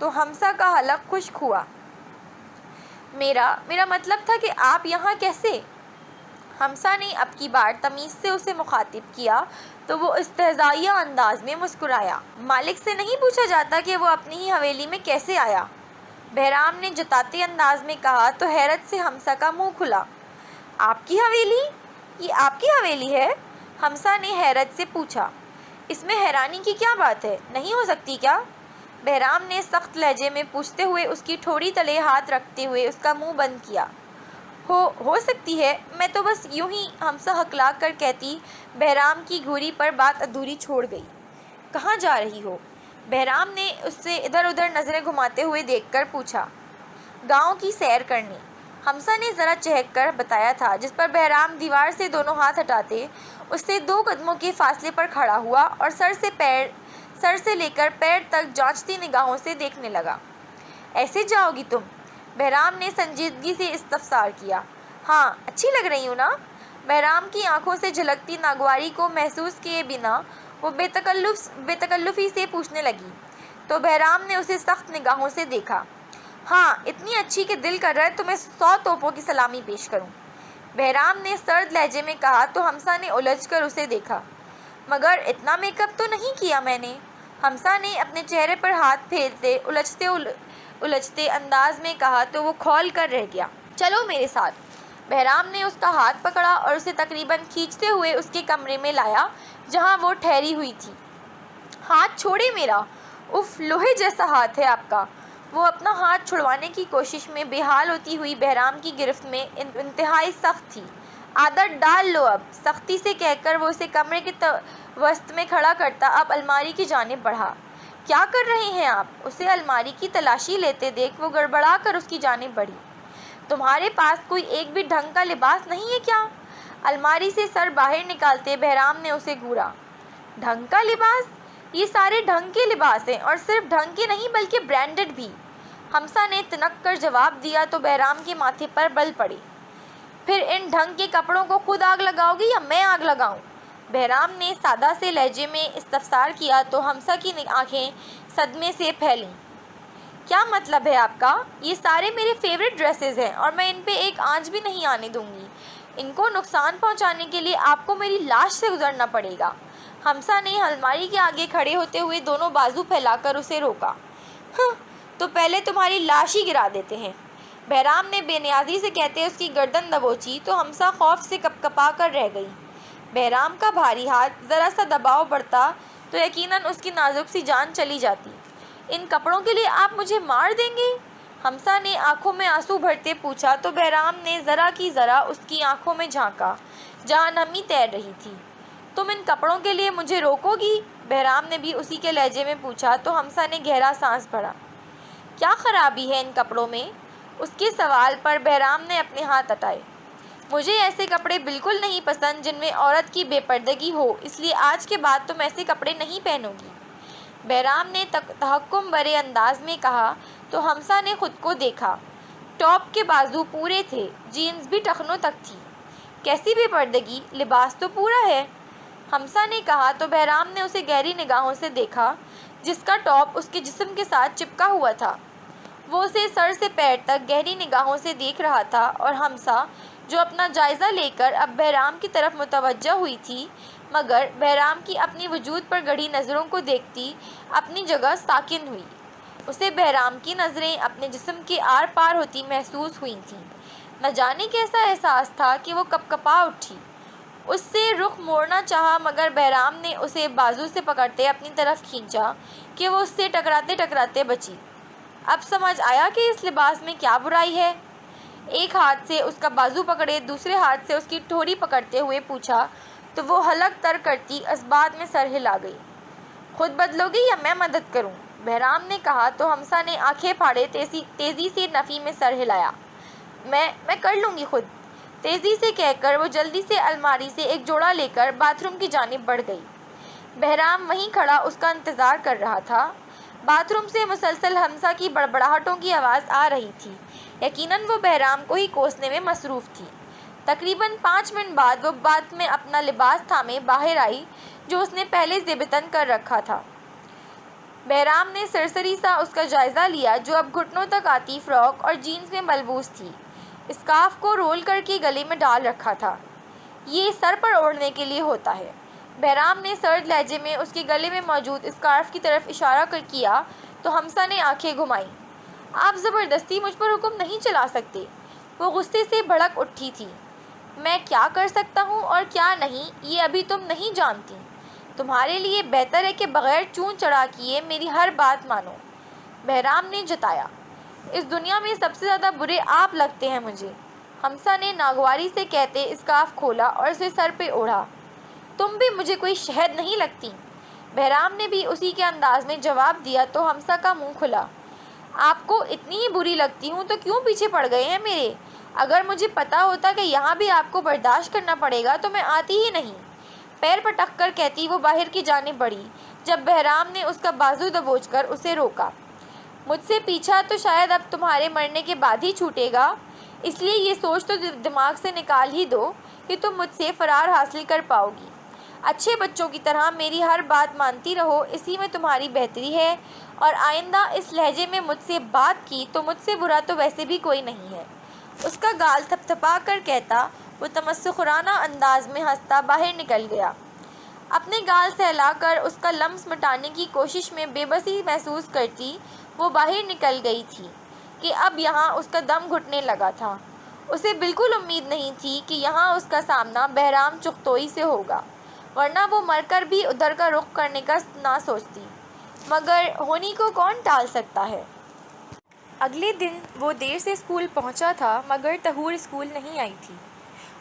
تو حمزہ کا حلق خشک ہوا۔ میرا مطلب تھا کہ آپ یہاں کیسے؟ حمزہ نے اب کی بار تمیز سے اسے مخاطب کیا تو وہ استہزائیہ انداز میں مسکرایا۔ مالک سے نہیں پوچھا جاتا کہ وہ اپنی ہی حویلی میں کیسے آیا؟ بہرام نے جتاتے انداز میں کہا تو حیرت سے حمزہ کا منہ کھلا۔ آپ کی حویلی؟ یہ آپ کی حویلی ہے؟ حمزہ نے حیرت سے پوچھا۔ اس میں حیرانی کی کیا بات ہے؟ نہیں ہو سکتی کیا؟ بہرام نے سخت لہجے میں پوچھتے ہوئے اس کی ٹھوڑی تلے ہاتھ رکھتے ہوئے اس کا منہ بند کیا۔ ہو سکتی ہے، میں تو بس یوں ہی، حمزہ ہکلا کر کہتی بہرام کی گھوری پر بات ادھوری چھوڑ گئی۔ کہاں جا رہی ہو؟ بہرام نے اس سے ادھر ادھر نظریں گھماتے ہوئے دیکھ کر پوچھا۔ گاؤں کی سیر کرنے، حمزہ نے ذرا چہک کر بتایا تھا، جس پر بہرام دیوار سے دونوں ہاتھ ہٹاتے اس سے 2 قدموں کے فاصلے پر کھڑا ہوا اور سر سے لے کر پیر تک جانچتی نگاہوں سے دیکھنے لگا۔ ایسے جاؤ گی تم؟ بہرام نے سنجیدگی سے استفسار کیا۔ ہاں، اچھی لگ رہی ہوں نا؟ بہرام کی آنکھوں سے جھلکتی ناگواری کو محسوس کیے بنا وہ بے تکلفی سے پوچھنے لگی تو بہرام نے اسے سخت نگاہوں سے دیکھا۔ ہاں، اتنی اچھی کہ دل کر رہا ہے تمہیں 100 توپوں کی سلامی پیش کروں، بہرام نے سرد لہجے میں کہا تو حمزہ نے الجھ کر اسے دیکھا۔ مگر اتنا میک اپ تو نہیں کیا میں نے، حمزہ نے اپنے چہرے پر ہاتھ پھیرتے الجھتے انداز میں کہا تو وہ کھول کر رہ گیا۔ چلو میرے ساتھ۔ بہرام نے اس کا ہاتھ پکڑا اور اسے تقریباً کھینچتے ہوئے اس کے کمرے میں لایا جہاں وہ ٹھہری ہوئی تھی۔ ہاتھ چھوڑے میرا، اف، لوہے جیسا ہاتھ ہے آپ کا۔ وہ اپنا ہاتھ چھڑوانے کی کوشش میں بے حال ہوتی ہوئی بہرام کی گرفت میں انتہائی سخت تھی۔ عادت ڈال لو اب، سختی سے کہہ کر وہ اسے کمرے کے وسط میں کھڑا کرتا اب الماری کی جانب بڑھا۔ کیا کر رہے ہیں آپ؟ اسے الماری کی تلاشی لیتے دیکھ وہ گڑبڑا کر اس کی جانب بڑھی۔ تمہارے پاس کوئی ایک بھی ڈھنگ کا لباس نہیں ہے کیا؟ الماری سے سر باہر نکالتے بہرام نے اسے گھورا۔ ڈھنگ کا لباس؟ یہ سارے ڈھنگ کے لباس ہیں، اور صرف ڈھنگ کے نہیں بلکہ برانڈڈ بھی، حمزہ نے تنک کر جواب دیا تو بہرام کے ماتھے پر بل پڑے۔ پھر ان ڈھنگ کے کپڑوں کو خود آگ لگاؤ گی یا میں آگ لگاؤں؟ بہرام نے سادہ سے لہجے میں استفسار کیا تو حمزہ کی آنکھیں صدمے سے پھیلیں۔ کیا مطلب ہے آپ کا؟ یہ سارے میرے فیورٹ ڈریسز ہیں اور میں ان پہ ایک آنچ بھی نہیں آنے دوں گی۔ ان کو نقصان پہنچانے کے لیے آپ کو میری لاش سے گزرنا پڑے گا۔ حمزہ نے الماری کے آگے کھڑے ہوتے ہوئے دونوں بازو پھیلا کر اسے روکا۔ تو پہلے تمہاری لاش ہی گرا دیتے ہیں، بہرام نے بے نیازی سے کہتے اس کی گردن دبوچی تو حمزہ خوف سے کپکپا کر رہ گئی۔ بہرام کا بھاری ہاتھ ذرا سا دباؤ بڑھتا تو یقیناً اس کی نازک سی جان چلی جاتی۔ ان کپڑوں کے لیے آپ مجھے مار دیں گے؟ حمزہ نے آنکھوں میں آنسو بھرتے پوچھا تو بہرام نے ذرا کی ذرا اس کی آنکھوں میں جھانکا جہاں نمی تیر رہی تھی۔ تم ان کپڑوں کے لیے مجھے روکو گی؟ بہرام نے بھی اسی کے لہجے میں پوچھا تو حمزہ نے گہرا سانس بھرا۔ کیا خرابی ہے ان کپڑوں میں؟ اس کے سوال پر بہرام نے اپنے ہاتھ ہٹائے۔ مجھے ایسے کپڑے بالکل نہیں پسند جن میں عورت کی بے پردگی ہو، اس لیے آج کے بعد تم ایسے کپڑے نہیں پہنو گی، بہرام نے تحکم برے انداز میں کہا تو حمزہ نے خود کو دیکھا۔ ٹاپ کے بازو پورے تھے، جینز بھی ٹخنوں تک تھی۔ کیسی بے پردگی؟ لباس تو پورا ہے، حمزہ نے کہا تو بہرام نے اسے گہری نگاہوں سے دیکھا جس کا ٹاپ اس کے جسم کے ساتھ چپکا ہوا تھا۔ وہ اسے سر سے پیر تک گہری نگاہوں سے دیکھ رہا تھا اور حمزہ جو اپنا جائزہ لے کر اب بہرام کی طرف متوجہ ہوئی تھی مگر بہرام کی اپنی وجود پر گڑھی نظروں کو دیکھتی اپنی جگہ ساکن ہوئی۔ اسے بہرام کی نظریں اپنے جسم کے آر پار ہوتی محسوس ہوئی تھیں۔ نہ جانے کیسا احساس تھا کہ وہ کپکپا اٹھی، اس سے رخ موڑنا چاہا مگر بہرام نے اسے بازو سے پکڑتے اپنی طرف کھینچا کہ وہ اس سے ٹکراتے ٹکراتے بچی۔ اب سمجھ آیا کہ اس لباس میں کیا برائی ہے؟ ایک ہاتھ سے اس کا بازو پکڑے دوسرے ہاتھ سے اس کی ٹھوڑی پکڑتے ہوئے پوچھا تو وہ حلق تر کرتی اس بات میں سر ہلا گئی۔ خود بدلو گی یا میں مدد کروں؟ بہرام نے کہا تو حمزہ نے آنکھیں پھاڑے تیزی سے نفی میں سر ہلایا۔ میں کر لوں گی خود، تیزی سے کہہ کر وہ جلدی سے الماری سے ایک جوڑا لے کر باتھ روم کی جانب بڑھ گئی۔ بہرام وہیں کھڑا اس کا انتظار کر رہا تھا۔ باتھ روم سے مسلسل حمزہ کی بڑبڑاہٹوں کی آواز آ رہی تھی، یقیناً وہ بہرام کو ہی کوسنے میں مصروف تھی۔ تقریباً 5 منٹ بعد وہ باتھ میں اپنا لباس تھامے باہر آئی جو اس نے پہلے ضبطن کر رکھا تھا۔ بہرام نے سرسری سا اس کا جائزہ لیا جو اب گھٹنوں تک آتی فراک اور جینز میں ملبوس تھی۔ اسکارف کو رول کر کے گلے میں ڈال رکھا تھا۔ یہ سر پر اوڑھنے کے لیے ہوتا ہے۔ بہرام نے سرد لہجے میں اس کے گلے میں موجود اسکارف کی طرف اشارہ کیا تو حمزہ نے آنکھیں گھمائیں۔ آپ زبردستی مجھ پر حکم نہیں چلا سکتے۔ وہ غصے سے بھڑک اٹھی تھی۔ میں کیا کر سکتا ہوں اور کیا نہیں یہ ابھی تم نہیں جانتی۔ تمہارے لیے بہتر ہے کہ بغیر چون چڑھا کیے میری ہر بات مانو، بہرام نے جتایا۔ اس دنیا میں سب سے زیادہ برے آپ لگتے ہیں مجھے، حمزہ نے ناگواری سے کہتے اسکارف کھولا اور اسے سر پہ اوڑھا۔ تم بھی مجھے کوئی شہد نہیں لگتی، بہرام نے بھی اسی کے انداز میں جواب دیا تو حمزہ کا منہ کھلا۔ آپ کو اتنی ہی بری لگتی ہوں تو کیوں پیچھے پڑ گئے ہیں میرے؟ اگر مجھے پتا ہوتا کہ یہاں بھی آپ کو برداشت کرنا پڑے گا تو میں آتی ہی نہیں، پیر پٹک کر کہتی وہ باہر کی جانب بڑھی جب بہرام نے اس کا بازو دبوچ کر اسے روکا۔ مجھ سے پیچھا تو شاید اب تمہارے مرنے کے بعد ہی چھوٹے گا، اس لیے یہ سوچ تو دماغ سے نکال ہی دو کہ تم مجھ سے فرار حاصل کر پاؤ گی۔ اچھے بچوں کی طرح میری ہر بات مانتی رہو، اسی میں تمہاری بہتری ہے، اور آئندہ اس لہجے میں مجھ سے بات کی تو مجھ سے برا تو ویسے بھی کوئی نہیں ہے۔ اس کا گال تھپ تھپا کر کہتا وہ تمسخرانہ انداز میں ہنستا باہر نکل گیا۔ اپنے گال سہلا کر اس کا لمس مٹانے کی کوشش میں بے بسی محسوس کرتی وہ باہر نکل گئی تھی کہ اب یہاں اس کا دم گھٹنے لگا تھا۔ اسے بالکل امید نہیں تھی کہ یہاں اس کا سامنا بہرام چغتوئی سے ہوگا، ورنہ وہ مر کر بھی ادھر کا رخ کرنے کا نہ سوچتی، مگر ہونی کو کون ٹال سکتا ہے۔ اگلے دن وہ دیر سے اسکول پہنچا تھا مگر طہور اسکول نہیں آئی تھی۔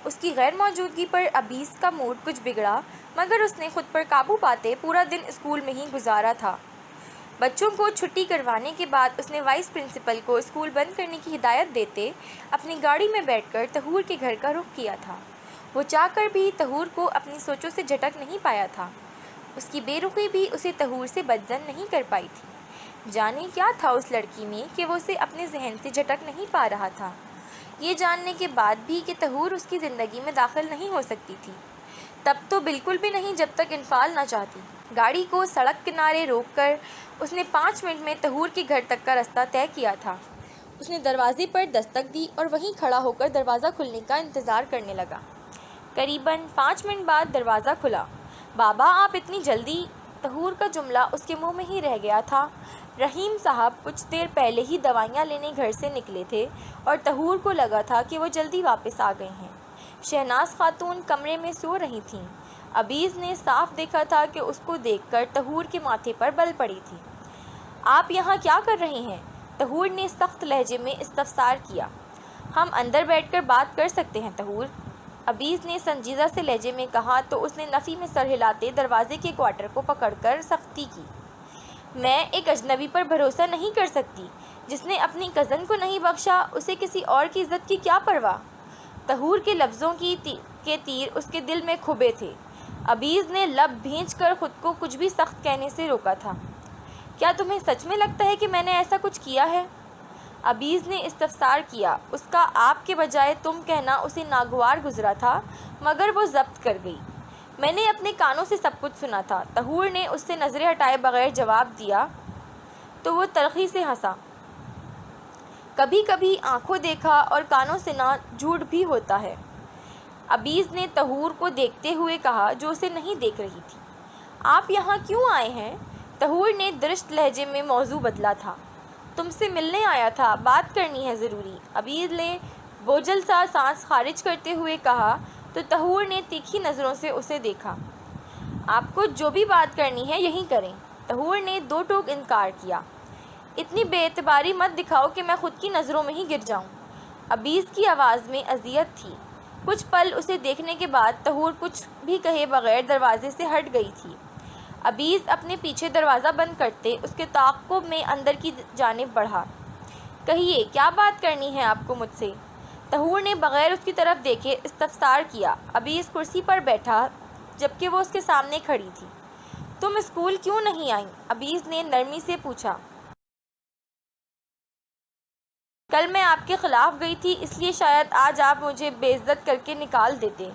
اس کی غیر موجودگی پر ابیز کا موڈ کچھ بگڑا مگر اس نے خود پر قابو پاتے پورا دن اسکول میں ہی گزارا تھا۔ بچوں کو چھٹی کروانے کے بعد اس نے وائس پرنسپل کو اسکول بند کرنے کی ہدایت دیتے اپنی گاڑی میں بیٹھ کر طہور کے گھر کا رخ کیا تھا۔ وہ چاہ کر بھی طہور کو اپنی سوچوں سے جھٹک نہیں پایا تھا۔ اس کی بے رخی بھی اسے طہور سے بدظن نہیں کر پائی تھی۔ جانے کیا تھا اس لڑکی میں کہ وہ اسے اپنے ذہن سے جھٹک نہیں پا رہا تھا، یہ جاننے کے بعد بھی کہ طہور اس کی زندگی میں داخل نہیں ہو سکتی تھی۔ تب تو بالکل بھی نہیں جب تک انفعال نہ چاہتی۔ گاڑی کو سڑک کنارے روک کر اس نے 5 منٹ میں طہور کے گھر تک کا رستہ طے کیا تھا۔ اس نے دروازے پر دستک دی اور وہیں کھڑا ہو کر دروازہ کھلنے کا انتظار کرنے لگا۔ قریباً 5 منٹ بعد دروازہ کھلا۔ بابا آپ اتنی جلدی؟ طہور کا جملہ اس کے منہ میں ہی رہ گیا تھا۔ رحیم صاحب کچھ دیر پہلے ہی دوائیاں لینے گھر سے نکلے تھے اور طہور کو لگا تھا کہ وہ جلدی واپس آ گئے ہیں۔ شہناز خاتون کمرے میں سو رہی تھیں۔ ابیز نے صاف دیکھا تھا کہ اس کو دیکھ کر طہور کے ماتھے پر بل پڑی تھی۔ آپ یہاں کیا کر رہے ہیں؟ طہور نے سخت لہجے میں استفسار کیا۔ ہم اندر بیٹھ کر بات کر سکتے ہیں طہور، ابیز نے سنجیدہ سے لہجے میں کہا تو اس نے نفی میں سر ہلاتے دروازے کے کوارٹر کو پکڑ کر سختی کی۔ میں ایک اجنبی پر بھروسہ نہیں کر سکتی، جس نے اپنی کزن کو نہیں بخشا اسے کسی اور کی عزت کی کیا پرواہ؟ طہور کے لفظوں کے تیر اس کے دل میں کھبے تھے۔ ابیز نے لب بھینچ کر خود کو کچھ بھی سخت کہنے سے روکا تھا۔ کیا تمہیں سچ میں لگتا ہے کہ میں نے ایسا کچھ کیا ہے؟ ابیز نے استفسار کیا۔ اس کا آپ کے بجائے تم کہنا اسے ناگوار گزرا تھا مگر وہ ضبط کر گئی۔ میں نے اپنے کانوں سے سب کچھ سنا تھا۔ طہور نے اس سے نظریں ہٹائے بغیر جواب دیا تو وہ تلخی سے ہنسا۔ کبھی کبھی آنکھوں دیکھا اور کانوں سنا جھوٹ بھی ہوتا ہے، ابیز نے طہور کو دیکھتے ہوئے کہا جو اسے نہیں دیکھ رہی تھی۔ آپ یہاں کیوں آئے ہیں؟ طہور نے درشت لہجے میں موضوع بدلا تھا۔ تم سے ملنے آیا تھا، بات کرنی ہے ضروری، ابیز نے بوجھل سا سانس خارج کرتے ہوئے کہا تو طہور نے تیکھی نظروں سے اسے دیکھا۔ آپ کو جو بھی بات کرنی ہے یہیں کریں، طہور نے 2 ٹوک انکار کیا۔ اتنی بے اعتباری مت دکھاؤ کہ میں خود کی نظروں میں ہی گر جاؤں، ابیز کی آواز میں اذیت تھی۔ کچھ پل اسے دیکھنے کے بعد طہور کچھ بھی کہے بغیر دروازے سے ہٹ گئی تھی۔ ابیز اپنے پیچھے دروازہ بند کرتے اس کے تعاقب میں اندر کی جانب بڑھا۔ کہیے کیا بات کرنی ہے آپ کو مجھ سے؟ طہور نے بغیر اس کی طرف دیکھے استفسار کیا۔ ابیز کرسی پر بیٹھا جبکہ وہ اس کے سامنے کھڑی تھی۔ تم اسکول کیوں نہیں آئیں؟ ابیز نے نرمی سے پوچھا۔ کل میں آپ کے خلاف گئی تھی، اس لیے شاید آج آپ مجھے بے عزت کر کے نکال دیتے،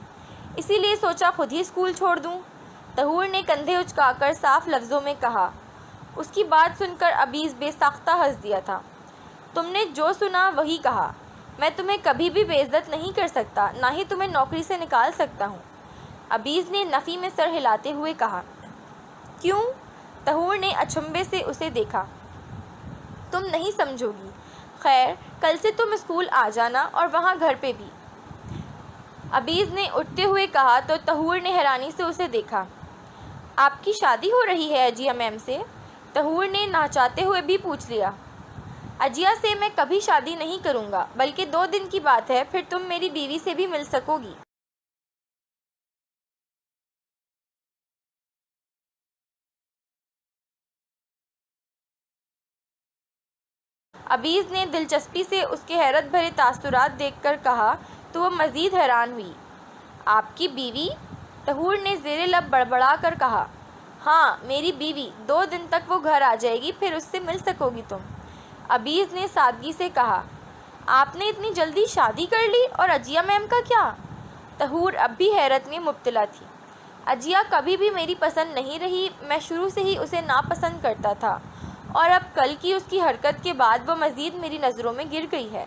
اسی لیے سوچا خود ہی اسکول چھوڑ دوں، طہور نے کندھے اچکا کر صاف لفظوں میں کہا۔ اس کی بات سن کر عبیس بے ساختہ ہنس دیا تھا۔ تم نے جو سنا وہی کہا، میں تمہیں کبھی بھی بے عزت نہیں کر سکتا، نہ ہی تمہیں نوکری سے نکال سکتا ہوں۔ عبیس نے نفی میں سر ہلاتے ہوئے کہا۔ کیوں؟ طہور نے اچنبھے سے اسے دیکھا۔ تم نہیں سمجھو گی۔ خیر، کل سے تم اسکول آ جانا اور وہاں گھر پہ بھی۔ عبیس نے اٹھتے ہوئے کہا تو طہور نے حیرانی سے اسے دیکھا۔ آپ کی شادی ہو رہی ہے عجیہ میم سے؟ طہور نے نہ چاہتے ہوئے بھی پوچھ لیا۔ عجیہ سے میں کبھی شادی نہیں کروں گا، بلکہ 2 دن کی بات ہے، پھر تم میری بیوی سے بھی مل سکو گی۔ عبیس نے دلچسپی سے اس کے حیرت بھرے تاثرات دیکھ کر کہا تو وہ مزید حیران ہوئی۔ آپ کی بیوی؟ طہور نے زیر لب بڑبڑا کر کہا۔ ہاں، میری بیوی، 2 دن تک وہ گھر آ جائے گی، پھر اس سے مل سکو گی تم۔ عبیس نے سادگی سے کہا۔ آپ نے اتنی جلدی شادی کر لی، اور عجیہ میم کا کیا؟ طہور اب بھی حیرت میں مبتلا تھی۔ عجیہ کبھی بھی میری پسند نہیں رہی، میں شروع سے ہی اسے ناپسند کرتا تھا، اور اب کل کی اس کی حرکت کے بعد وہ مزید میری نظروں میں گر گئی ہے۔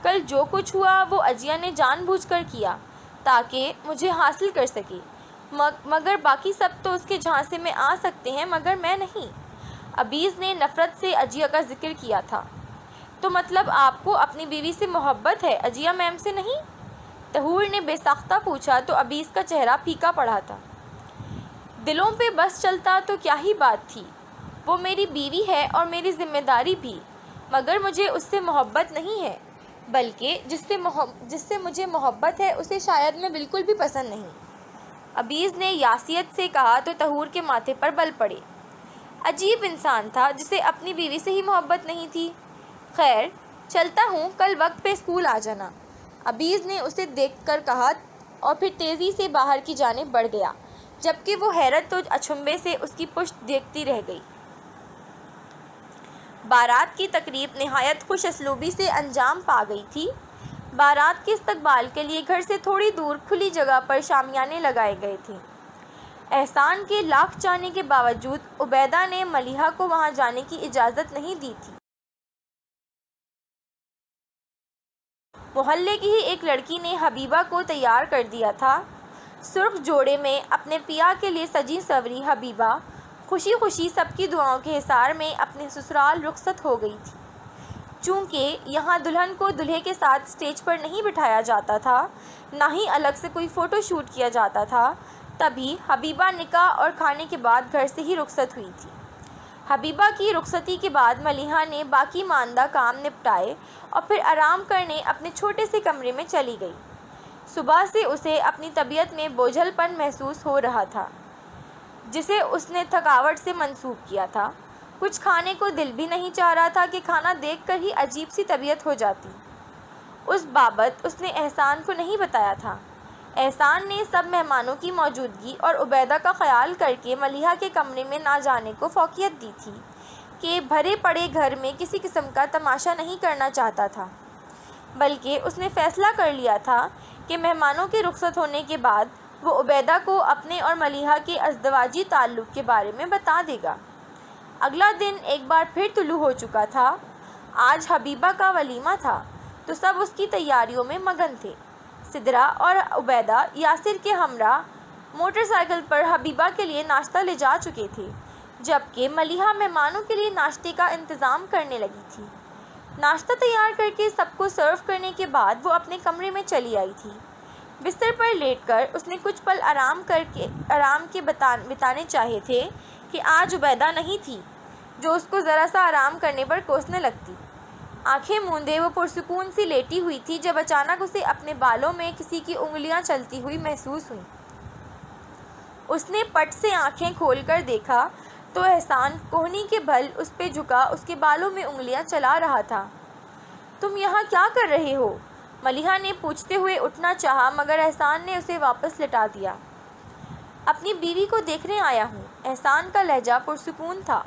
کل جو کچھ ہوا وہ عجیہ نے جان بوجھ کر کیا تاکہ مجھے حاصل کر سکے، مگر باقی سب تو اس کے جھانسے میں آ سکتے ہیں، مگر میں نہیں۔ عبیس نے نفرت سے عجیہ کا ذکر کیا تھا۔ تو مطلب آپ کو اپنی بیوی سے محبت ہے، عجیہ میم سے نہیں؟ طہور نے بے ساختہ پوچھا تو عبیس کا چہرہ پھیکا پڑا تھا۔ دلوں پہ بس چلتا تو کیا ہی بات تھی، وہ میری بیوی ہے اور میری ذمہ داری بھی، مگر مجھے اس سے محبت نہیں ہے، بلکہ جس سے مجھے محبت ہے اسے شاید میں بالکل بھی پسند نہیں۔ عبیس نے یاسیت سے کہا تو طہور کے ماتھے پر بل پڑے۔ عجیب انسان تھا جسے اپنی بیوی سے ہی محبت نہیں تھی۔ خیر، چلتا ہوں، کل وقت پہ اسکول آ جانا، عبیس نے اسے دیکھ کر کہا اور پھر تیزی سے باہر کی جانب بڑھ گیا، جبکہ وہ حیرت و اچنبھے سے اس کی پشت دیکھتی رہ گئی۔ بارات کی تقریب نہایت خوش اسلوبی سے انجام پا گئی تھی۔ بارات کے استقبال کے لیے گھر سے تھوڑی دور کھلی جگہ پر شامیانے لگائے گئے تھے۔ احسان کے لاکھ چاہنے کے باوجود عبیدہ نے ملیحہ کو وہاں جانے کی اجازت نہیں دی تھی۔ محلے کی ہی ایک لڑکی نے حبیبہ کو تیار کر دیا تھا۔ سرخ جوڑے میں اپنے پیا کے لیے سجی سنوری حبیبہ خوشی خوشی سب کی دعاؤں کے حصار میں اپنے سسرال رخصت ہو گئی تھی۔ چونکہ یہاں دلہن کو دولہے کے ساتھ اسٹیج پر نہیں بٹھایا جاتا تھا، نہ ہی الگ سے کوئی فوٹو شوٹ کیا جاتا تھا، تبھی حبیبہ نکاح اور کھانے کے بعد گھر سے ہی رخصت ہوئی تھی۔ حبیبہ کی رخصتی کے بعد ملیحہ نے باقی ماندہ کام نپٹائے اور پھر آرام کرنے اپنے چھوٹے سے کمرے میں چلی گئی۔ صبح سے اسے اپنی طبیعت میں بوجھل پن محسوس ہو رہا تھا، جسے اس نے تھکاوٹ سے منسوب کیا تھا۔ کچھ کھانے کو دل بھی نہیں چاہ رہا تھا کہ کھانا دیکھ کر ہی عجیب سی طبیعت ہو جاتی۔ اس بابت اس نے احسان کو نہیں بتایا تھا۔ احسان نے سب مہمانوں کی موجودگی اور عبیدہ کا خیال کر کے ملیحہ کے کمرے میں نہ جانے کو فوقیت دی تھی کہ بھرے پڑے گھر میں کسی قسم کا تماشا نہیں کرنا چاہتا تھا، بلکہ اس نے فیصلہ کر لیا تھا کہ مہمانوں کے رخصت ہونے کے بعد وہ عبیدہ کو اپنے اور ملیحہ کے ازدواجی تعلق کے بارے میں بتا دے گا۔ اگلا دن ایک بار پھر طلوع ہو چکا تھا۔ آج حبیبہ کا ولیمہ تھا تو سب اس کی تیاریوں میں مگن تھے۔ سدرا اور عبیدہ یاسر کے ہمراہ موٹر سائیکل پر حبیبہ کے لیے ناشتہ لے جا چکے تھے، جبکہ ملیحہ مہمانوں کے لیے ناشتے کا انتظام کرنے لگی تھی۔ ناشتہ تیار کر کے سب کو سرو کرنے کے بعد وہ اپنے کمرے میں چلی آئی تھی۔ بستر پر لیٹ کر اس نے کچھ پل آرام کے بتانے چاہے تھے کہ آج عبیدہ نہیں تھی جو اس کو ذرا سا آرام کرنے پر کوسنے لگتی۔ آنکھیں موندے وہ پرسکون سی لیٹی ہوئی تھی جب اچانک اسے اپنے بالوں میں کسی کی انگلیاں چلتی ہوئی محسوس ہوئیں۔ اس نے پٹ سے آنکھیں کھول کر دیکھا تو احسان کوہنی کے بھل اس پہ جھکا اس کے بالوں میں انگلیاں چلا رہا تھا۔ تم یہاں کیا کر رہے ہو؟ ملیحہ نے پوچھتے ہوئے اٹھنا چاہا، مگر احسان نے اسے واپس لٹا دیا۔ اپنی بیوی کو دیکھنے آیا ہوں۔ احسان کا لہجہ پرسکون تھا۔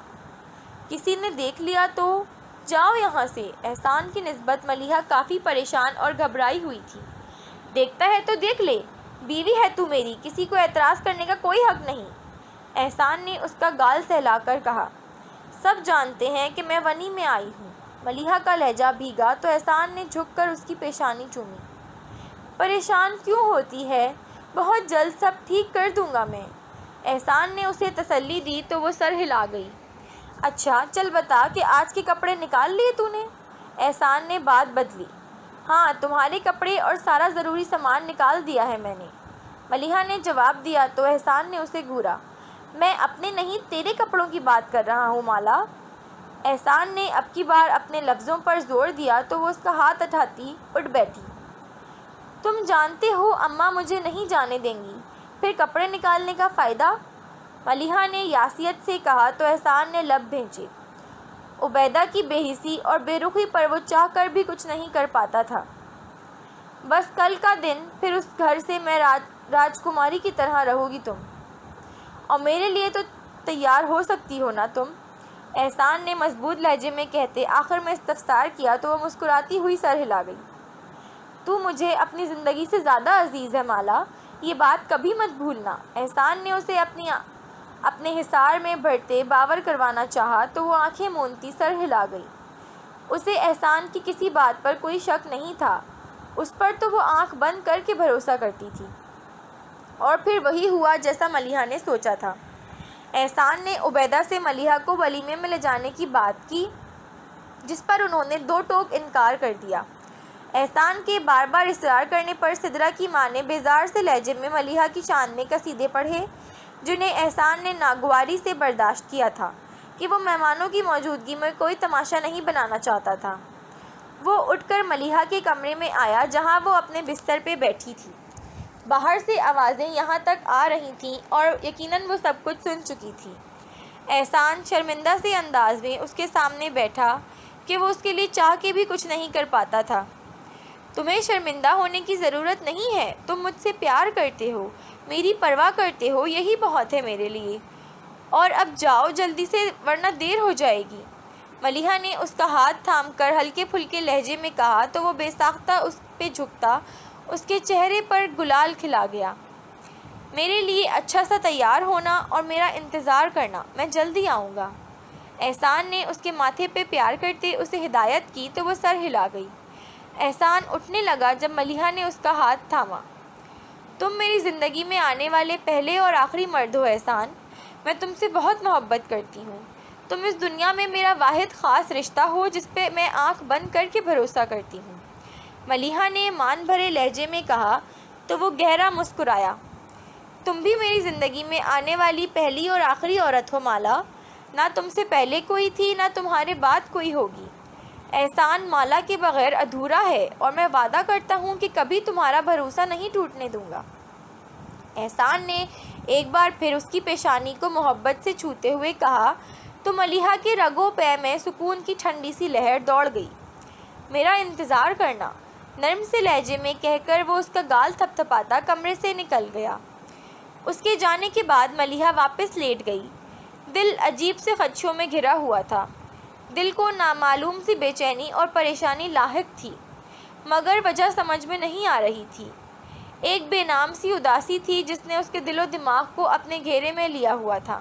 کسی نے دیکھ لیا تو جاؤ یہاں سے۔ احسان کی نسبت ملیحہ کافی پریشان اور گھبرائی ہوئی تھی۔ دیکھتا ہے تو دیکھ لے، بیوی ہے تو میری، کسی کو اعتراض کرنے کا کوئی حق نہیں، احسان نے اس کا گال سہلا کر کہا۔ سب جانتے ہیں کہ میں ونی میں آئی ہوں۔ ملیحہ کا لہجہ بھیگا تو احسان نے جھک کر اس کی پیشانی چومی۔ پریشان کیوں ہوتی ہے؟ بہت جلد سب ٹھیک کر دوں گا میں۔ احسان نے اسے تسلی دی تو وہ سر ہلا گئی۔ اچھا چل بتا کہ آج کے کپڑے نکال لیے تو نے؟ احسان نے بات بدلی۔ ہاں، تمہارے کپڑے اور سارا ضروری سامان نکال دیا ہے میں نے، ملیحہ نے جواب دیا تو احسان نے اسے گھورا۔ میں اپنے نہیں تیرے کپڑوں کی بات کر رہا ہوں مالا۔ احسان نے اب کی بار اپنے لفظوں پر زور دیا تو وہ اس کا ہاتھ اٹھاتی اٹھ بیٹھی۔ تم جانتے ہو اماں مجھے نہیں جانے دیں گی، پھر کپڑے نکالنے کا فائدہ؟ ملیحہ نے یاسیت سے کہا تو احسان نے لب بھینچے۔ عبیدہ کی بے حسی اور بے رخی پر وہ چاہ کر بھی کچھ نہیں کر پاتا تھا۔ بس کل کا دن پھر اس گھر سے میں راجکماری کی طرح رہو گی تم، اور میرے لیے تو تیار ہو سکتی ہو نا تم؟ احسان نے مضبوط لہجے میں کہتے آخر میں استفسار کیا تو وہ مسکراتی ہوئی سر ہلا گئی۔ تو مجھے اپنی زندگی سے زیادہ عزیز ہے مالا، یہ بات کبھی مت بھولنا۔ احسان نے اسے اپنے حصار میں بھرتے باور کروانا چاہا تو وہ آنکھیں مونتی سر ہلا گئی۔ اسے احسان کی کسی بات پر کوئی شک نہیں تھا، اس پر تو وہ آنکھ بند کر کے بھروسہ کرتی تھی۔ اور پھر وہی ہوا جیسا ملیحہ نے سوچا تھا۔ احسان نے عبیدہ سے ملیحہ کو ولیمے میں لے جانے کی بات کی، جس پر انہوں نے دو ٹوک انکار کر دیا۔ احسان کے بار بار اصرار کرنے پر سدرا کی ماں نے بیزار سے لہجے میں ملیحہ کی شان میں قصیدے پڑھے، جنہیں احسان نے ناگواری سے برداشت کیا تھا کہ وہ مہمانوں کی موجودگی میں کوئی تماشا نہیں بنانا چاہتا تھا۔ وہ اٹھ کر ملیحہ کے کمرے میں آیا جہاں وہ اپنے بستر پہ بیٹھی تھی۔ باہر سے آوازیں یہاں تک آ رہی تھیں اور یقیناً وہ سب کچھ سن چکی تھی۔ احسان شرمندہ سے انداز میں اس کے سامنے بیٹھا کہ وہ اس کے لیے چاہ کے بھی کچھ نہیں کر پاتا تھا۔ تمہیں شرمندہ ہونے کی ضرورت نہیں ہے، تم مجھ سے پیار کرتے ہو، میری پرواہ کرتے ہو، یہی بہت ہے میرے لیے۔ اور اب جاؤ جلدی سے ورنہ دیر ہو جائے گی۔ ملیحہ نے اس کا ہاتھ تھام کر ہلکے پھلکے لہجے میں کہا تو وہ بے ساختہ اس پہ جھکتا، اس کے چہرے پر گلال کھلا گیا۔ میرے لیے اچھا سا تیار ہونا اور میرا انتظار کرنا، میں جلدی آؤں گا۔ احسان نے اس کے ماتھے پہ پیار کرتے اسے ہدایت کی تو وہ سر ہلا گئی۔ احسان اٹھنے لگا جب ملیحہ نے اس کا ہاتھ تھاما۔ تم میری زندگی میں آنے والے پہلے اور آخری مرد ہو احسان، میں تم سے بہت محبت کرتی ہوں۔ تم اس دنیا میں میرا واحد خاص رشتہ ہو جس پہ میں آنکھ بند کر کے بھروسہ کرتی ہوں، ملیحہ نے مان بھرے لہجے میں کہا تو وہ گہرا مسکرایا۔ تم بھی میری زندگی میں آنے والی پہلی اور آخری عورت ہو مالا، نہ تم سے پہلے کوئی تھی نہ تمہارے بعد کوئی ہوگی۔ احسان مالا کے بغیر ادھورا ہے اور میں وعدہ کرتا ہوں کہ کبھی تمہارا بھروسہ نہیں ٹوٹنے دوں گا۔ احسان نے ایک بار پھر اس کی پیشانی کو محبت سے چھوتے ہوئے کہا تو ملیحہ کے رگوں پہ میں سکون کی ٹھنڈی سی لہر دوڑ گئی۔ میرا انتظار کرنا، نرم سے لہجے میں کہہ کر وہ اس کا گال تھپ تھپاتا کمرے سے نکل گیا۔ اس کے جانے کے بعد ملیحہ واپس لیٹ گئی۔ دل عجیب سے خدشوں میں گھرا ہوا تھا۔ دل کو نامعلوم سی بے چینی اور پریشانی لاحق تھی، مگر وجہ سمجھ میں نہیں آ رہی تھی۔ ایک بے نام سی اداسی تھی جس نے اس کے دل و دماغ کو اپنے گھیرے میں لیا ہوا تھا،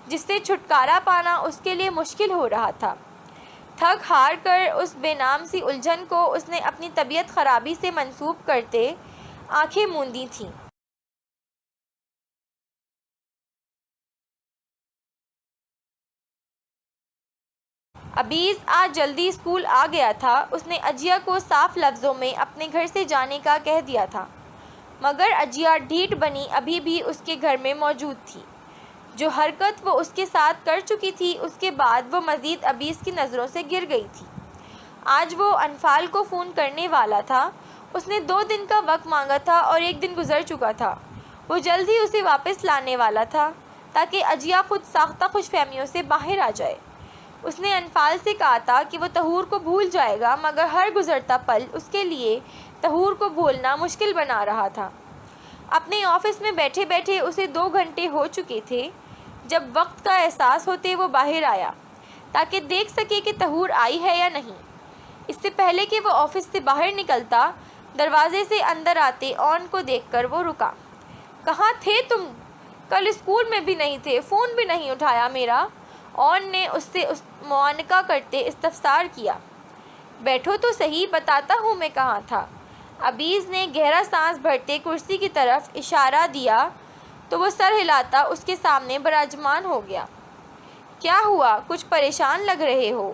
جس سے چھٹکارا پانا اس کے لیے مشکل ہو رہا تھا۔ تھک ہار کر اس بے نام سی الجھن کو اس نے اپنی طبیعت خرابی سے منسوب کرتے آنکھیں موندی تھیں۔ ابیز آج جلدی اسکول آ گیا تھا۔ اس نے اجیا کو صاف لفظوں میں اپنے گھر سے جانے کا کہہ دیا تھا، مگر اجیا ڈھیٹ بنی ابھی بھی اس کے گھر میں موجود تھی۔ جو حرکت وہ اس کے ساتھ کر چکی تھی اس کے بعد وہ مزید ابیز کی نظروں سے گر گئی تھی۔ آج وہ انفال کو فون کرنے والا تھا۔ اس نے 2 دن کا وقت مانگا تھا اور 1 دن گزر چکا تھا۔ وہ جلد ہی اسے واپس لانے والا تھا تاکہ اجیا خود ساختہ خوش فہمیوں سے باہر آ جائے۔ اس نے انفال سے کہا تھا کہ وہ طہور کو بھول جائے گا، مگر ہر گزرتا پل اس کے لیے طہور کو بھولنا مشکل بنا رہا تھا۔ اپنے آفس میں بیٹھے بیٹھے اسے 2 گھنٹے ہو چکے تھے جب وقت کا احساس ہوتے وہ باہر آیا تاکہ دیکھ سکے کہ طہور آئی ہے یا نہیں۔ اس سے پہلے کہ وہ آفس سے باہر نکلتا، دروازے سے اندر آتے اون کو دیکھ کر وہ رکا۔ کہاں تھے تم؟ کل اسکول میں بھی نہیں تھے، فون بھی نہیں اٹھایا میرا، اون نے اس سے معانقہ کرتے استفسار کیا۔ بیٹھو تو صحیح، بتاتا ہوں میں کہاں تھا۔ ابیز نے گہرا سانس بھرتے کرسی کی طرف اشارہ دیا تو وہ سر ہلاتا اس کے سامنے براجمان ہو گیا۔ کیا ہوا؟ کچھ پریشان لگ رہے ہو؟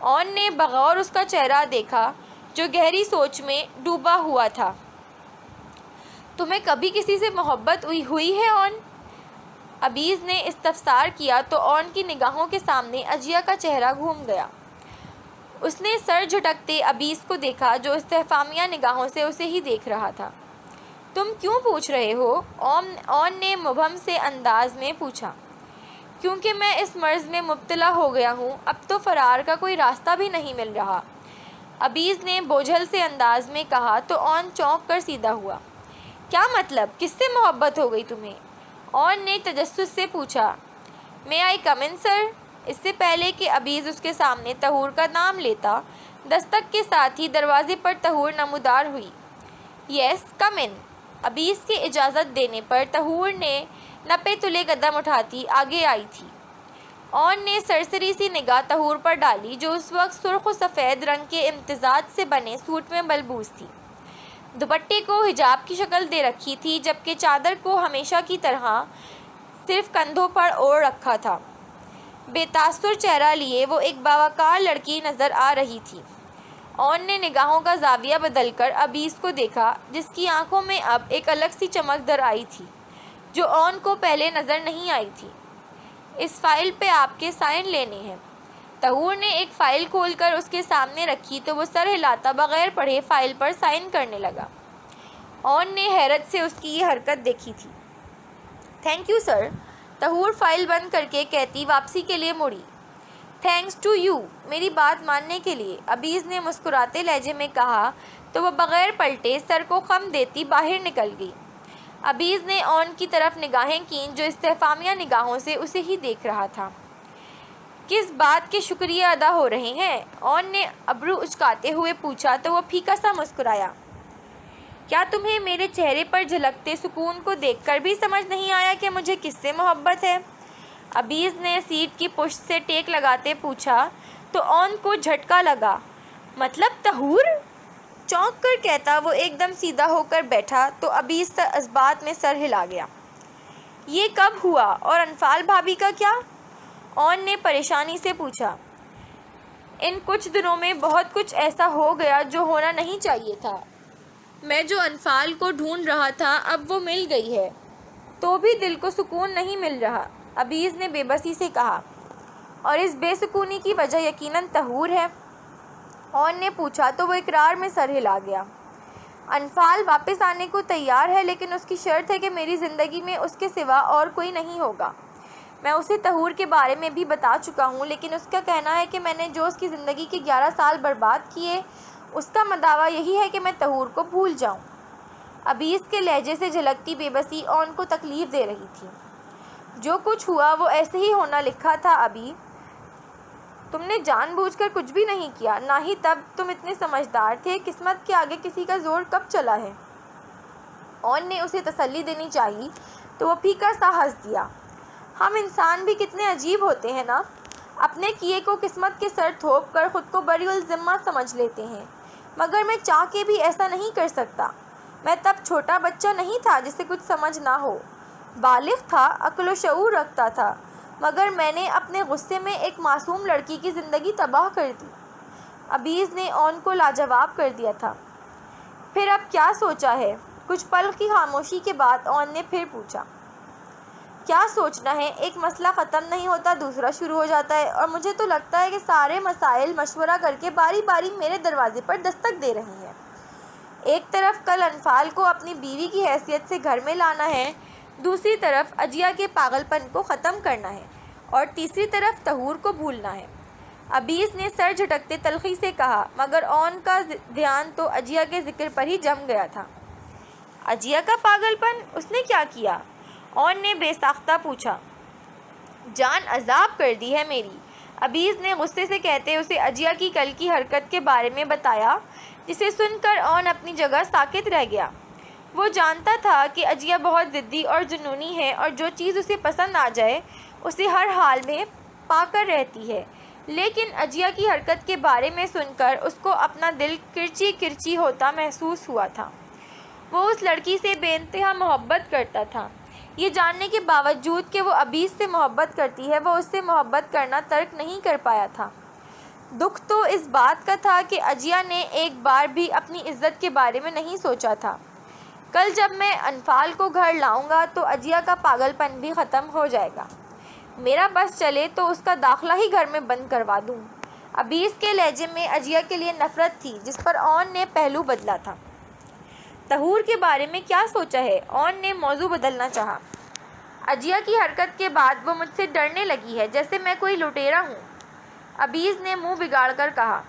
اون نے بغور اس کا چہرہ دیکھا جو گہری سوچ میں ڈوبا ہوا تھا۔ تمہیں کبھی کسی سے محبت ہوئی ہے اون؟ ابیز نے استفسار کیا تو اون کی نگاہوں کے سامنے اجیا کا چہرہ گھوم گیا۔ اس نے سر جھٹکتے ابیز کو دیکھا جو استفہامیہ نگاہوں سے اسے ہی دیکھ رہا تھا۔ تم کیوں پوچھ رہے ہو؟ اون نے مبہم سے انداز میں پوچھا۔ کیونکہ میں اس مرض میں مبتلا ہو گیا ہوں، اب تو فرار کا کوئی راستہ بھی نہیں مل رہا، ابیز نے بوجھل سے انداز میں کہا تو اون چونک کر سیدھا ہوا۔ کیا مطلب؟ کس سے محبت ہو گئی تمہیں؟ اون نے تجسس سے پوچھا۔ میں آئی کم ان سر؟ اس سے پہلے کہ ابیز اس کے سامنے طہور کا نام لیتا، دستک کے ساتھ ہی دروازے پر طہور نمودار ہوئی۔ یس کم ان۔ ابیز کے اجازت دینے پر طہور نے نپے تلے قدم اٹھاتی آگے آئی تھی۔ اون نے سرسری سی نگاہ طہور پر ڈالی جو اس وقت سرخ و سفید رنگ کے امتزاج سے بنے سوٹ میں ملبوس تھی۔ دوپٹے کو حجاب کی شکل دے رکھی تھی جبکہ چادر کو ہمیشہ کی طرح صرف کندھوں پر اوڑھ رکھا تھا۔ بے تاثر چہرہ لیے وہ ایک باوقار لڑکی نظر آ رہی تھی۔ اون نے نگاہوں کا زاویہ بدل کر ابیز کو دیکھا جس کی آنکھوں میں اب ایک الگ سی چمک در آئی تھی جو اون کو پہلے نظر نہیں آئی تھی۔ اس فائل پہ آپ کے سائن لینے ہیں۔ طہور نے ایک فائل کھول کر اس کے سامنے رکھی تو وہ سر ہلاتا بغیر پڑھے فائل پر سائن کرنے لگا۔ اون نے حیرت سے اس کی یہ حرکت دیکھی تھی۔ تھینک یو سر، طہور فائل بند کر کے کہتی واپسی کے لیے مڑی۔ تھینکس ٹو یو، میری بات ماننے کے لیے، ابیز نے مسکراتے لہجے میں کہا تو وہ بغیر پلٹے سر کو خم دیتی باہر نکل گئی۔ ابیز نے اون کی طرف نگاہیں کیں جو استفہامیہ نگاہوں سے اسے ہی دیکھ رہا تھا۔ کس بات کے شکریہ ادا ہو رہے ہیں؟ اون نے ابرو اچکاتے ہوئے پوچھا تو وہ پھیکا سا مسکرایا۔ کیا تمہیں میرے چہرے پر جھلکتے سکون کو دیکھ کر بھی سمجھ نہیں آیا کہ مجھے کس سے محبت ہے؟ ابیز نے سیٹ کی پشت سے ٹیک لگاتے پوچھا تو اون کو جھٹکا لگا۔ مطلب طہور؟ چونک کر کہتا وہ ایک دم سیدھا ہو کر بیٹھا تو ابیز اس بات میں سر ہلا گیا۔ یہ کب ہوا؟ اور انفال بھابھی کا کیا؟ اون نے پریشانی سے پوچھا۔ ان کچھ دنوں میں بہت کچھ ایسا ہو گیا جو ہونا نہیں چاہیے تھا۔ میں جو انفال کو ڈھونڈ رہا تھا اب وہ مل گئی ہے، تو بھی دل کو سکون نہیں مل رہا، ابیز نے بے بسی سے کہا۔ اور اس بے سکونی کی وجہ یقیناً طہور ہے؟ اون نے پوچھا تو وہ اقرار میں سر ہلا گیا۔ انفال واپس آنے کو تیار ہے لیکن اس کی شرط ہے کہ میری زندگی میں اس کے سوا اور کوئی نہیں ہوگا۔ میں اسے طہور کے بارے میں بھی بتا چکا ہوں لیکن اس کا کہنا ہے کہ میں نے جو اس کی زندگی کے 11 سال برباد کیے اس کا مدعا یہی ہے کہ میں طہور کو بھول جاؤں۔ ابیز کے لہجے سے جھلکتی بے بسی اون کو تکلیف دے رہی تھی۔ جو کچھ ہوا وہ ایسے ہی ہونا لکھا تھا ابی، تم نے جان بوجھ کر کچھ بھی نہیں کیا، نہ ہی تب تم اتنے سمجھدار تھے، قسمت کے آگے کسی کا زور کب چلا ہے؟ اون نے اسے تسلی دینی چاہی تو وہ پھیکا سا ہنس دیا۔ ہم انسان بھی کتنے عجیب ہوتے ہیں نا، اپنے کیے کو قسمت کے سر تھوپ کر خود کو بری الذمہ سمجھ لیتے ہیں، مگر میں چاہ کے بھی ایسا نہیں کر سکتا۔ میں تب چھوٹا بچہ نہیں تھا جسے کچھ سمجھ نہ ہو، بالغ تھا، عقل و شعور رکھتا تھا، مگر میں نے اپنے غصے میں ایک معصوم لڑکی کی زندگی تباہ کر دی۔ ابیز نے اون کو لاجواب کر دیا تھا۔ پھر اب کیا سوچا ہے؟ کچھ پل کی خاموشی کے بعد اون نے پھر پوچھا۔ کیا سوچنا ہے؟ ایک مسئلہ ختم نہیں ہوتا دوسرا شروع ہو جاتا ہے، اور مجھے تو لگتا ہے کہ سارے مسائل مشورہ کر کے باری باری میرے دروازے پر دستک دے رہے ہیں۔ ایک طرف کل انفال کو اپنی بیوی کی حیثیت سے گھر میں لانا ہے، دوسری طرف اجیا کے پاگل پن کو ختم کرنا ہے، اور تیسری طرف طہور کو بھولنا ہے۔ ابیز نے سر جھٹکتے تلخی سے کہا، مگر اون کا دھیان تو اجیا کے ذکر پر ہی جم گیا تھا۔ اجیا کا پاگل پن؟ اس نے کیا کیا؟ اون نے بے ساختہ پوچھا۔ جان عذاب کر دی ہے میری، ابیز نے غصے سے کہتے اسے اجیا کی کل کی حرکت کے بارے میں بتایا، جسے سن کر اون اپنی جگہ ساکت رہ گیا۔ وہ جانتا تھا کہ اجیا بہت ضدی اور جنونی ہے، اور جو چیز اسے پسند آ جائے اسے ہر حال میں پا کر رہتی ہے، لیکن اجیا کی حرکت کے بارے میں سن کر اس کو اپنا دل کرچی کرچی ہوتا محسوس ہوا تھا۔ وہ اس لڑکی سے بے انتہا محبت کرتا تھا۔ یہ جاننے کے باوجود کہ وہ ابیز سے محبت کرتی ہے، وہ اس سے محبت کرنا ترک نہیں کر پایا تھا۔ دکھ تو اس بات کا تھا کہ اجیا نے ایک بار بھی اپنی عزت کے بارے میں نہیں سوچا تھا۔ کل جب میں انفال کو گھر لاؤں گا تو اجیا کا پاگل پن بھی ختم ہو جائے گا۔ میرا بس چلے تو اس کا داخلہ ہی گھر میں بند کروا دوں۔ ابیز کے لہجے میں اجیا کے لیے نفرت تھی، جس پر اون نے پہلو بدلا تھا۔ طہور کے بارے میں کیا سوچا ہے؟ اون نے موضوع بدلنا چاہا۔ اجیا کی حرکت کے بعد وہ مجھ سے ڈرنے لگی ہے، جیسے میں کوئی لٹیرا ہوں۔ ابیز نے منہ بگاڑ کر کہا۔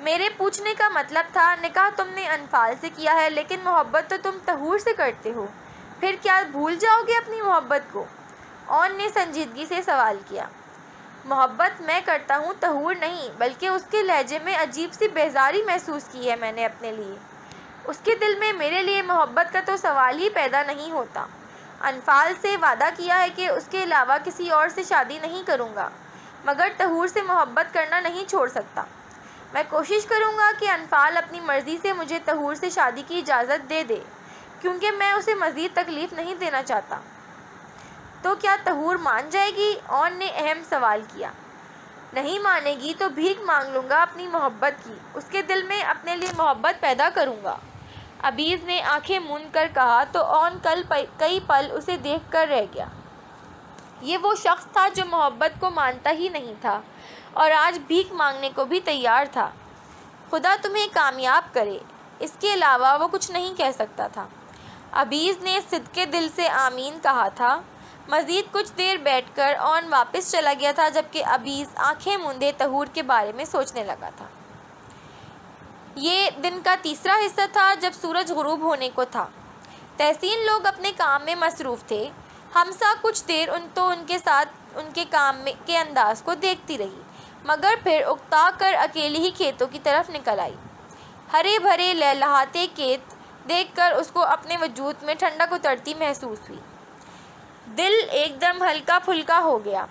میرے پوچھنے کا مطلب تھا، نکاح تم نے انفال سے کیا ہے، لیکن محبت تو تم طہور سے کرتے ہو، پھر کیا بھول جاؤ گے اپنی محبت کو؟ اون نے سنجیدگی سے سوال کیا۔ محبت میں کرتا ہوں، طہور نہیں، بلکہ اس کے لہجے میں عجیب سی بیزاری محسوس کی ہے میں نے اپنے لیے۔ اس کے دل میں میرے لیے محبت کا تو سوال ہی پیدا نہیں ہوتا۔ انفال سے وعدہ کیا ہے کہ اس کے علاوہ کسی اور سے شادی نہیں کروں گا، مگر طہور سے محبت کرنا نہیں چھوڑ سکتا۔ میں کوشش کروں گا کہ انفال اپنی مرضی سے مجھے طہور سے شادی کی اجازت دے دے، کیونکہ میں اسے مزید تکلیف نہیں دینا چاہتا۔ تو کیا طہور مان جائے گی؟ اون نے اہم سوال کیا۔ نہیں مانے گی تو بھیک مانگ لوں گا اپنی محبت کی، اس کے دل میں اپنے لیے محبت پیدا کروں گا۔ ابیز نے آنکھیں موند کر کہا تو اون کئی پل اسے دیکھ کر رہ گیا۔ یہ وہ شخص تھا جو محبت کو مانتا ہی نہیں تھا اور آج بھیک مانگنے کو بھی تیار تھا۔ خدا تمہیں کامیاب کرے، اس کے علاوہ وہ کچھ نہیں کہہ سکتا تھا۔ ابیز نے صدقے دل سے آمین کہا تھا۔ مزید کچھ دیر بیٹھ کر اون واپس چلا گیا تھا، جبکہ ابیز آنکھیں موندے طہور کے بارے میں سوچنے لگا تھا۔ یہ دن کا تیسرا حصہ تھا جب سورج غروب ہونے کو تھا۔ تحسین لوگ اپنے کام میں مصروف تھے۔ ہمسا کچھ دیر ان کے ساتھ ان کے کام کے انداز کو دیکھتی رہی، مگر پھر اکتا کر اکیلی ہی کھیتوں کی طرف نکل آئی۔ ہرے بھرے لہلہاتے کھیت دیکھ کر اس کو اپنے وجود میں ٹھنڈک اترتی محسوس ہوئی۔ دل ایک دم ہلکا پھلکا ہو گیا۔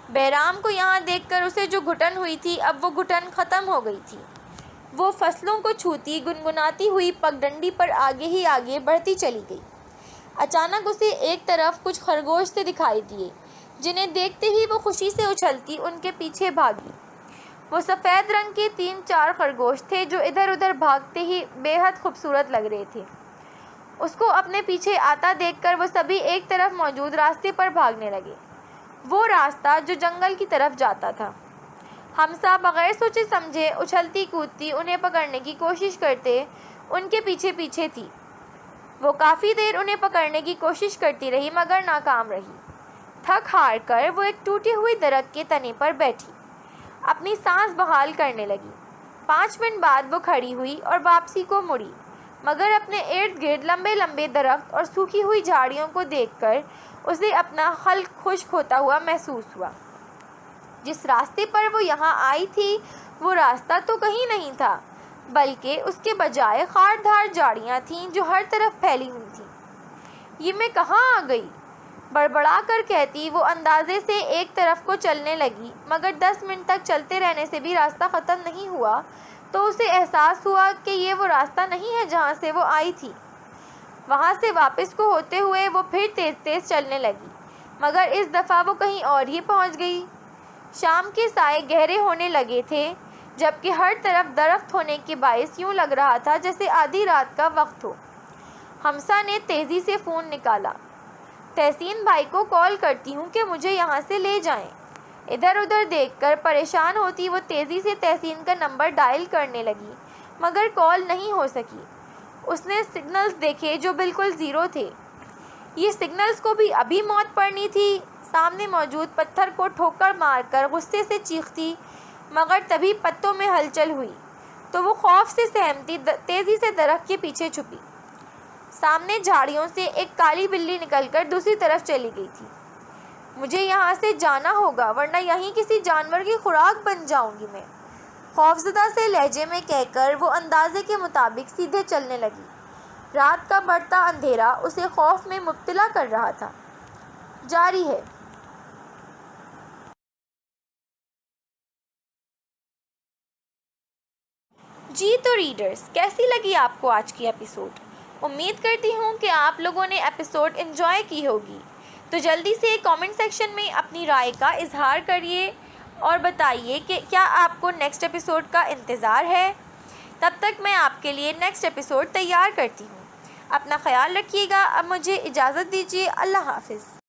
بہرام کو یہاں دیکھ کر اسے جو گھٹن ہوئی تھی، اب وہ گھٹن ختم ہو گئی تھی۔ وہ فصلوں کو چھوتی گنگناتی ہوئی پگڈنڈی پر آگے ہی آگے بڑھتی چلی گئی۔ اچانک اسے ایک طرف کچھ خرگوش سے دکھائی دیے، جنہیں دیکھتے ہی وہ خوشی سے اچھلتی ان کے پیچھے بھاگی۔ وہ سفید رنگ کے 3-4 خرگوش تھے جو ادھر ادھر بھاگتے ہی بے حد خوبصورت لگ رہے تھے۔ اس کو اپنے پیچھے آتا دیکھ کر وہ سبھی ایک طرف موجود راستے پر بھاگنے لگے، وہ راستہ جو جنگل کی طرف جاتا تھا۔ ہمسا بغیر سوچے سمجھے اچھلتی کودتی انہیں پکڑنے کی کوشش کرتے ان کے پیچھے پیچھے تھی۔ وہ کافی دیر انہیں پکڑنے کی کوشش کرتی رہی، مگر ناکام رہی۔ تھک ہار کر وہ ایک ٹوٹے ہوئے درخت کے تنے پر بیٹھی اپنی سانس بحال کرنے لگی۔ 5 منٹ بعد وہ کھڑی ہوئی اور واپسی کو مڑی، مگر اپنے ارد گرد لمبے لمبے درخت اور سوکھی ہوئی جھاڑیوں کو دیکھ کر اسے اپنا خلق خشک ہوتا ہوا محسوس ہوا۔ جس راستے پر وہ یہاں آئی تھی وہ راستہ تو کہیں نہیں تھا، بلکہ اس کے بجائے خاردار جھاڑیاں تھیں جو ہر طرف پھیلی ہوئی تھیں۔ یہ میں کہاں آ گئی؟ بڑبڑا کر کہتی وہ اندازے سے ایک طرف کو چلنے لگی، مگر 10 منٹ تک چلتے رہنے سے بھی راستہ ختم نہیں ہوا تو اسے احساس ہوا کہ یہ وہ راستہ نہیں ہے جہاں سے وہ آئی تھی۔ وہاں سے واپس کو ہوتے ہوئے وہ پھر تیز تیز چلنے لگی، مگر اس دفعہ وہ کہیں اور ہی پہنچ گئی۔ شام کے سائے گہرے ہونے لگے تھے، جبکہ ہر طرف درخت ہونے کے باعث یوں لگ رہا تھا جیسے آدھی رات کا وقت ہو۔ ہمسا نے تیزی سے فون نکالا۔ تحسین بھائی کو کال کرتی ہوں کہ مجھے یہاں سے لے جائیں۔ ادھر ادھر دیکھ کر پریشان ہوتی وہ تیزی سے تحسین کا نمبر ڈائل کرنے لگی، مگر کال نہیں ہو سکی۔ اس نے سگنلز دیکھے جو بالکل زیرو تھے۔ یہ سگنلز کو بھی ابھی موت پڑنی تھی۔ سامنے موجود پتھر کو ٹھوکر مار کر غصے سے چیختی، مگر تبھی پتوں میں ہلچل ہوئی تو وہ خوف سے سہمتی تیزی سے درخت کے پیچھے چھپی۔ سامنے جھاڑیوں سے ایک کالی بلی نکل کر دوسری طرف چلی گئی تھی۔ مجھے یہاں سے جانا ہوگا ورنہ یہیں کسی جانور کی خوراک بن جاؤں گی میں، خوفزدہ سے لہجے میں کہہ کر وہ اندازے کے مطابق سیدھے چلنے لگی۔ رات کا بڑھتا اندھیرا اسے خوف میں مبتلا کر رہا تھا۔ جاری ہے۔ جی تو ریڈرز، کیسی لگی آپ کو آج کی ایپیسوڈ؟ امید کرتی ہوں کہ آپ لوگوں نے ایپیسوڈ انجوائے کی ہوگی۔ تو جلدی سے کامنٹ سیکشن میں اپنی رائے کا اظہار کریے اور بتائیے کہ کیا آپ کو نیکسٹ ایپیسوڈ کا انتظار ہے۔ تب تک میں آپ کے لیے نیکسٹ ایپیسوڈ تیار کرتی ہوں۔ اپنا خیال رکھیے گا۔ اب مجھے اجازت دیجیے۔ اللہ حافظ۔